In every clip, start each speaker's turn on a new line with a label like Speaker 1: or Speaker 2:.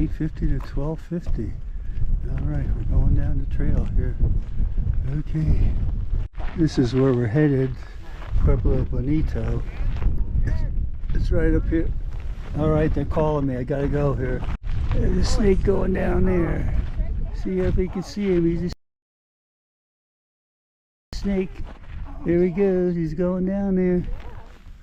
Speaker 1: 850 to 1250. Alright, we're going down the trail here. Okay. This is where we're headed. Pueblo Bonito. It's right up here. Alright, they're calling me. I gotta go here. There's a snake going down there. See if you can see him. He's a snake. There he goes. He's going down there.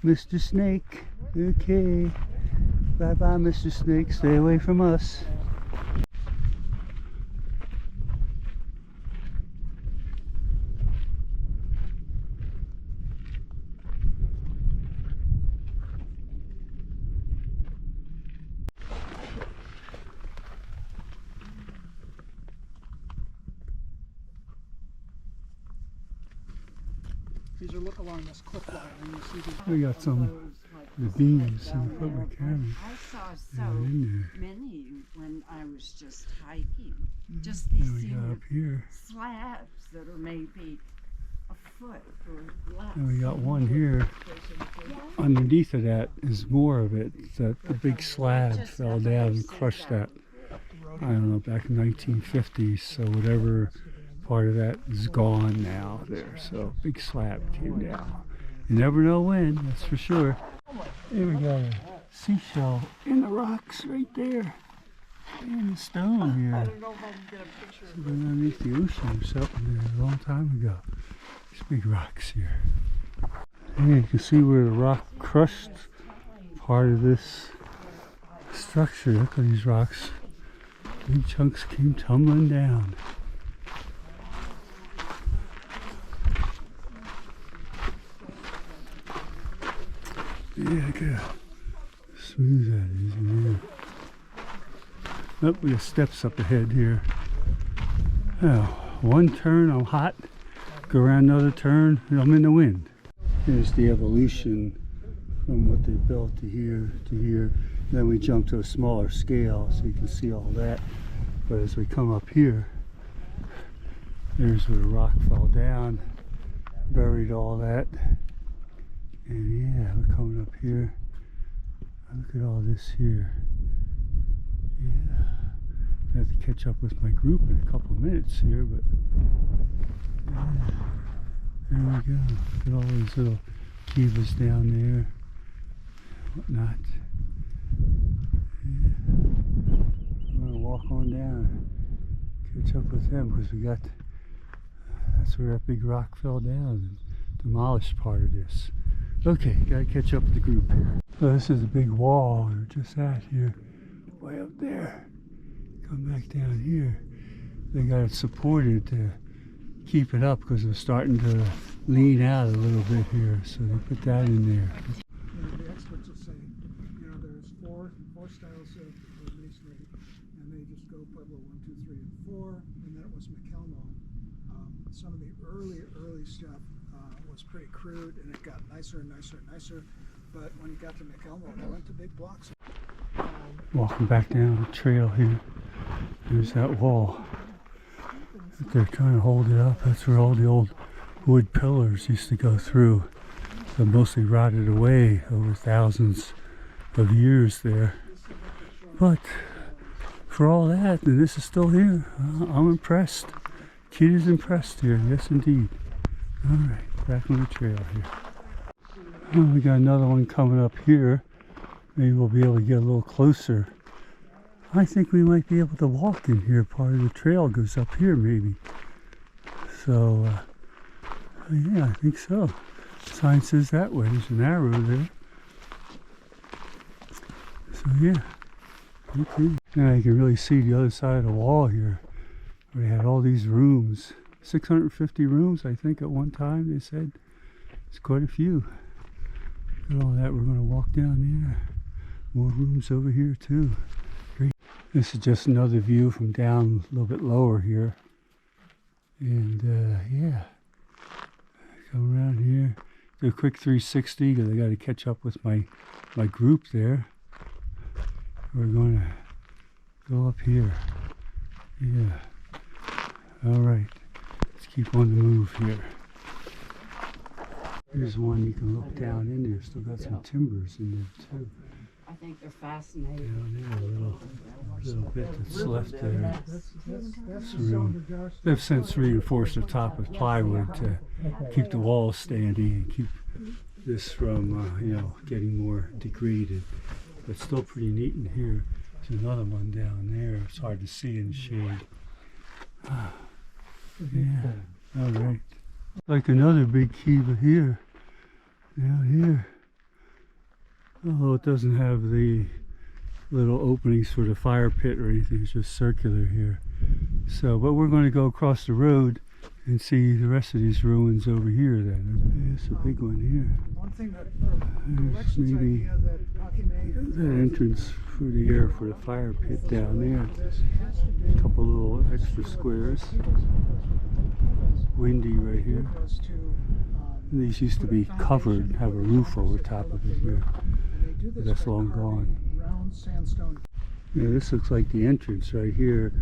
Speaker 1: Mr. Snake. Okay. Bye-bye, Mr. Snake. Stay away from us.
Speaker 2: These are look along this cliff line, and you see
Speaker 1: We got some the bees in the public cabin.
Speaker 3: I saw so many when I was just hiking. Just these
Speaker 1: Then we got up here.
Speaker 3: slabs that are maybe a foot or less.
Speaker 1: And we got one here. Underneath of that is more of it. That the big slab fell down and crushed that. I don't know, back in 1950s. So whatever part of that is gone now there. So big slab came down. You never know when, that's for sure. There we got a seashell in the rocks right there. In the stone here.
Speaker 2: I don't know if I can get a picture
Speaker 1: It's been underneath the ocean or something there a long time ago. These big rocks here. And you can see where the rock crushed part of this structure. Look at these rocks. Big chunks came tumbling down. Yeah, look at how smooth that is in here. Oh, we got steps up ahead here. Now, one turn, I'm hot. Go around another turn, and I'm in the wind. Here's the evolution from what they built to here. Then we jump to a smaller scale, so you can see all that. But as we come up here, there's where the rock fell down, buried all that. And yeah, we're coming up here. Look at all this here. Yeah. I have to catch up with my group in a couple of minutes here, but yeah. There we go. Look at all these little kivas down there. Whatnot. Yeah. I'm gonna walk on down, catch up with them because we got. That's where that big rock fell down and demolished part of this. Okay, gotta catch up with the group here. So this is a big wall we were just at here, way up there. Come back down here. They got it supported to keep it up because it was starting to lean out a little bit here, so they put that in there.
Speaker 2: the experts will say, there's four styles of masonry, and they just go Pueblo 1, 2, 3, and 4, and that was McElmo. Some of the early stuff was pretty crude, and it got nicer and nicer and nicer. But when you got to McElmo, they went to big blocks.
Speaker 1: Walking back down the trail here. There's that wall. They're trying to hold it up. That's where all the old wood pillars used to go through. They're mostly rotted away over thousands of years there. But for all that, and this is still here. I'm impressed. Kid is impressed here. Yes, indeed. All right, back on the trail here. Oh, we got another one coming up here. Maybe we'll be able to get a little closer. I think we might be able to walk in here. Part of the trail goes up here, maybe. So, yeah, I think so. Sign says that way. There's an arrow there. So, yeah. Okay. Now you can really see the other side of the wall here. We had all these rooms. 650 rooms, I think, at one time, they said. It's quite a few. Look at all that. We're going to walk down there. More rooms over here, too. Great. This is just another view from down a little bit lower here. And, yeah. Come around here. Do a quick 360 because I got to catch up with my group there. We're going to go up here. Yeah. All right. Let's keep on the move here. Here's one you can look down in there. Still got some timbers in there too.
Speaker 3: I think they're fascinating.
Speaker 1: Down there, a little bit that's left there.
Speaker 2: That's
Speaker 1: Some
Speaker 2: the
Speaker 1: room.
Speaker 2: cylinder, Josh.
Speaker 1: They've since reinforced the top with plywood to keep the walls standing and keep this from, you know, getting more degraded. But still pretty neat in here. There's another one down there. It's hard to see in the shade. Yeah, all right. Like another big kiva here, down here. Although it doesn't have the little openings for the fire pit or anything, it's just circular here. So, but we're going to go across the road and see the rest of these ruins over here then. There's a big one here.
Speaker 2: One thing that
Speaker 1: There's
Speaker 2: directions
Speaker 1: maybe
Speaker 2: idea that Aki made.
Speaker 1: that entrance for the air for the fire pit down there. A couple little extra squares. Windy right here.
Speaker 2: Was to,
Speaker 1: And these used to be covered, have a roof over top of it here.
Speaker 2: and they do this
Speaker 1: That's
Speaker 2: by
Speaker 1: long
Speaker 2: carving
Speaker 1: gone.
Speaker 2: round sandstone.
Speaker 1: Yeah, this looks like the entrance right here.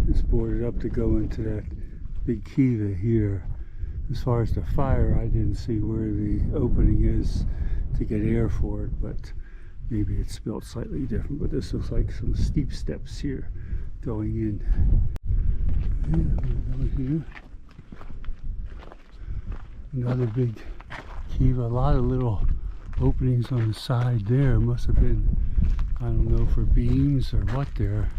Speaker 1: It's boarded up to go into that big kiva here. As far as the fire, I didn't see where the opening is to get air for it, but maybe it's built slightly different. But this looks like some steep steps here going in. Yeah, over here. Another big kiva, a lot of little openings on the side there. Must have been, I don't know, for beams or what there.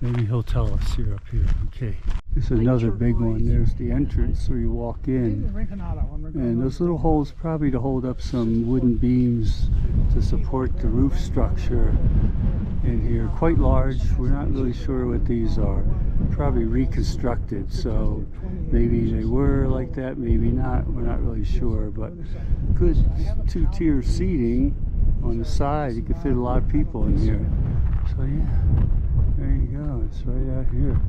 Speaker 1: Maybe he'll tell us here up here. Okay. This is another big one. There's the entrance where you walk in. And those little holes probably to hold up some wooden beams to support the roof structure in here. Quite large. We're not really sure what these are. Probably reconstructed. So maybe they were like that, maybe not. We're not really sure. But good two-tier seating on the side. You could fit a lot of people in here. So yeah, there you go. It's right out here.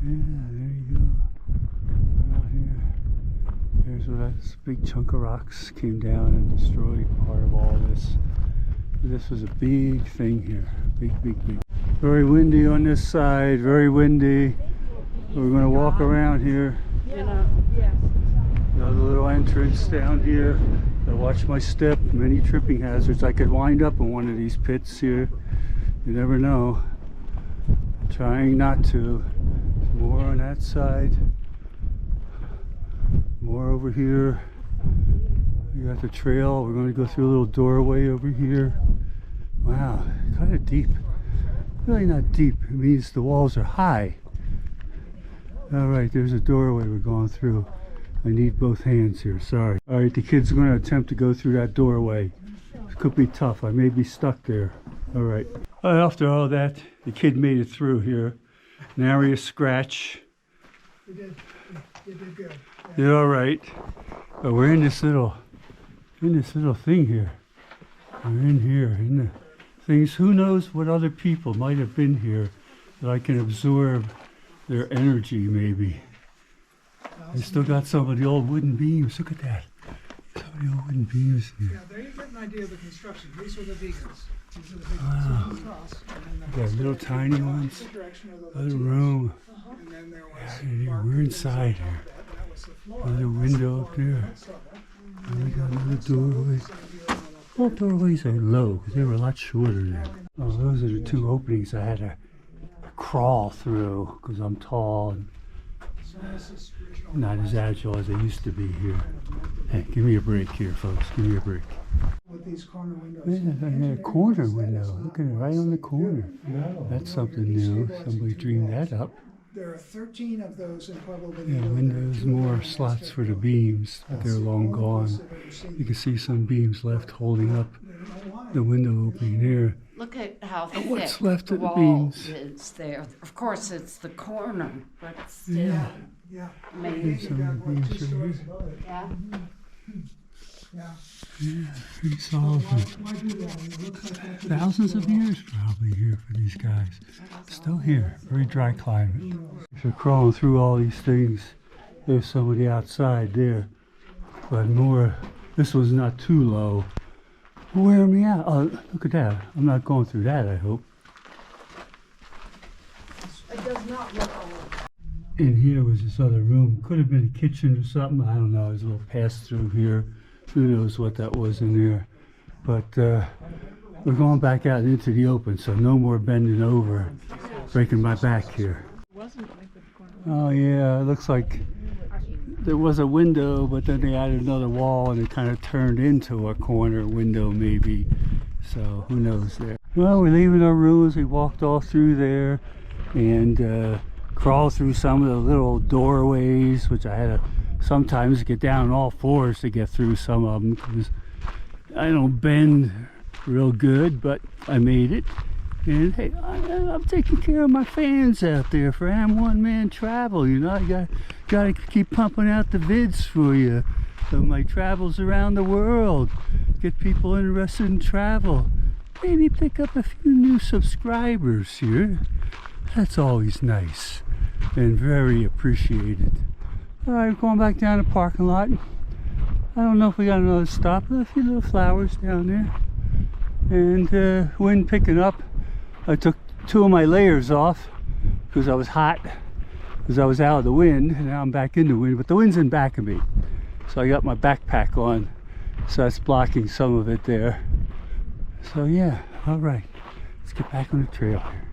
Speaker 1: Yeah, there you go. Right out here. There's where that big chunk of rocks came down and destroyed part of all this. This was a big thing here. Big, big, big. Very windy on this side, very windy. We're going to walk around here. Another little entrance down here. Gotta watch my step. Many tripping hazards. I could wind up in one of these pits here. You never know. Trying not to. More on that side. More over here. We got the trail. We're going to go through a little doorway over here. Wow, kind of deep. Really not deep. It means the walls are high. All right, there's a doorway we're going through. I need both hands here, sorry. All right, the kid's going to attempt to go through that doorway. It could be tough. I may be stuck there. All right. After all that, the kid made it through here. Nary a scratch.
Speaker 2: You did good.
Speaker 1: Did all right. But we're in this little thing here. We're in here, in the things. Who knows what other people might have been here that I can absorb their energy, maybe. I still got some of the old wooden beams. Look at that. Some of the old wooden beams in
Speaker 2: Yeah,
Speaker 1: here.
Speaker 2: there you get an idea of the construction. These are the vegans. These are the big ones across. And then
Speaker 1: Got little tiny ones.
Speaker 2: the direction of the
Speaker 1: Other room.
Speaker 2: And then there was
Speaker 1: And here,
Speaker 2: bark
Speaker 1: we're
Speaker 2: that
Speaker 1: inside
Speaker 2: was on
Speaker 1: here.
Speaker 2: that. That was the floor.
Speaker 1: Another window up there. And we got another doorway. All doorways are low because they were a lot shorter there. Oh, those are the two openings I had to crawl through because I'm tall and not as agile as I used to be here. Hey, give me a break here, folks. Give me a break.
Speaker 2: With these corner windows.
Speaker 1: Yeah, I had a corner window. Look at it, right on the corner. That's something new. Somebody dreamed that up.
Speaker 2: There are 13 of those in Pueblo Bonito.
Speaker 1: Yeah, windows, more slots for the beams, but they're long gone. You can see some beams left holding up the window opening there.
Speaker 3: Look at how thick
Speaker 1: what's left
Speaker 3: the
Speaker 1: of the
Speaker 3: wall
Speaker 1: beams?
Speaker 3: is there. Of course, it's the corner, but still.
Speaker 1: Yeah.
Speaker 2: Yeah.
Speaker 3: Amazing.
Speaker 1: There's some of the beams right here.
Speaker 3: Yeah.
Speaker 2: Yeah.
Speaker 1: Yeah, pretty solid.
Speaker 2: Why do that? It looks like that could
Speaker 1: Thousands of years probably here for these guys. Still here, very dry climate. If you're crawling through all these things, there's somebody outside there. But more, this one's not too low. Wear me out. Oh, look at that. I'm not going through that, I hope.
Speaker 3: It does not look old.
Speaker 1: In here was this other room. Could have been a kitchen or something. I don't know. There's a little pass through here. Who knows what that was in there. But we're going back out into the open, so no more bending over, breaking my back here. Oh yeah, it looks like there was a window, but then they added another wall and it kind of turned into a corner window maybe. So who knows there. Well, we're leaving our rooms. We walked all through there and crawled through some of the little doorways, which I had to sometimes get down on all fours to get through some of them because I don't bend real good, but I made it. And hey, I'm taking care of my fans out there for Am One Man Travel. You know, I gotta keep pumping out the vids for you of my travels around the world. Get people interested in travel. Maybe pick up a few new subscribers here. That's always nice and very appreciated. All right, going back down the parking lot. I don't know if we got another stop, but a few little flowers down there. And wind picking up. I took 2 of my layers off because I was hot, because I was out of the wind, and now I'm back in the wind, but the wind's in back of me. So I got my backpack on, so that's blocking some of it there. So yeah, all right, let's get back on the trail here.